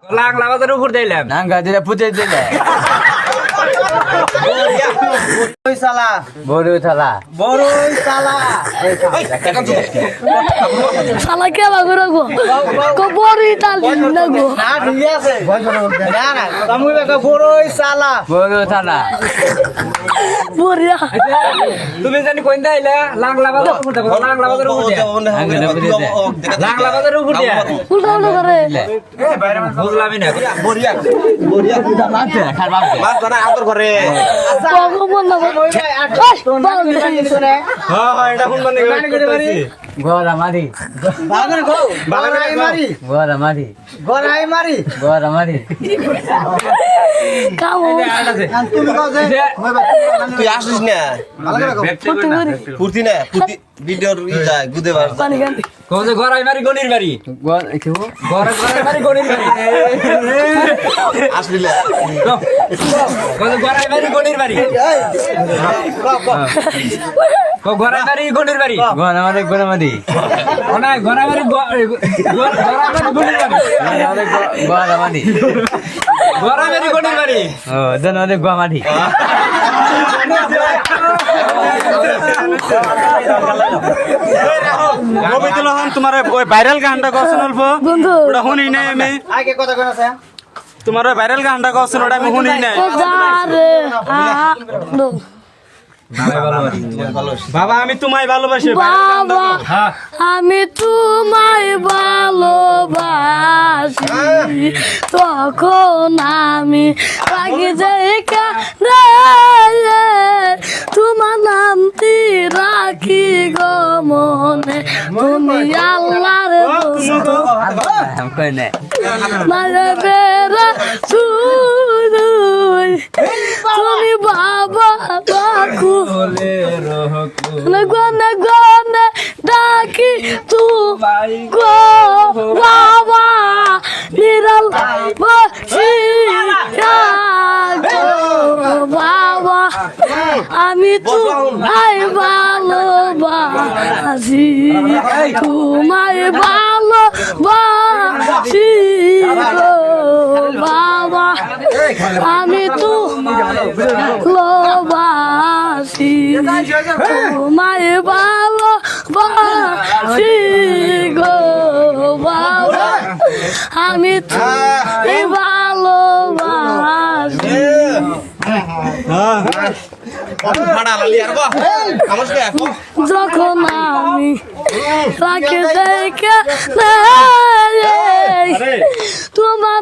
লাংলা বাজারের উপর দিলাম নাঙ্গা দিলে পুঁতে দিলে বড়ই থালা শালা কে বাগুরা গো কবরি তাল না গো বড়ই থালা বরিয়া তুমি জানি কোন দাইলা লাংলা বাজারের উপর দাও লাংলা বাজারের উপর দিয়া লাংলা বাজারের উপর দিয়া উল্টা উল্টা করে বুঝলামই না মাছ ধরা আদর করে ভগবান না গোরা মারি কাম তুই আসিস না ফুর্তি না ফুর্তি ভিডিওর যায় গুদে বার পানি গান কোন যে গড়াই মারি গনির বাড়ি গড়াই মারি গনির বাড়ি আসবি না কোন যে গড়াই মারি গনির বাড়ি গড়াই মারি গনির বাড়ি গোরা মারি ওনা গড়াই মারি গড়াই মারি গনির বাড়ি ও দেন অনেক গোমাটি তোমার ওই ভাইরাল গানটা কখন অল্প বন্ধু ওটা শুনি নাই আমি তোমার ওই ভাইরাল গানটা কখন ওটা আমি শুনি নাই যারে নো বাবা আমি তোমায় ভালোবাসি বাবা আমি তোমায় ভালোবাসি তখন আমি রাগে যাই কারে তোমার নামটি রাখি গো মনে তুমি আল্লাহর দোস্ত কই না মারে বেরা সুরুই তুমি বাবা বাকু গনে গনে ডাকি তু গো বাবা নিরাল বসিয়া গো বাবা আমি তোমায় ভালোবাসি তোমায় ভালোবাসি গো বাবা আমি তোমায় ভালোবাসি তোমায় ভালোবাসি গো বাবা আমি তোমায় ভালোবাসি যখন আমি তাকে দেখে তোমার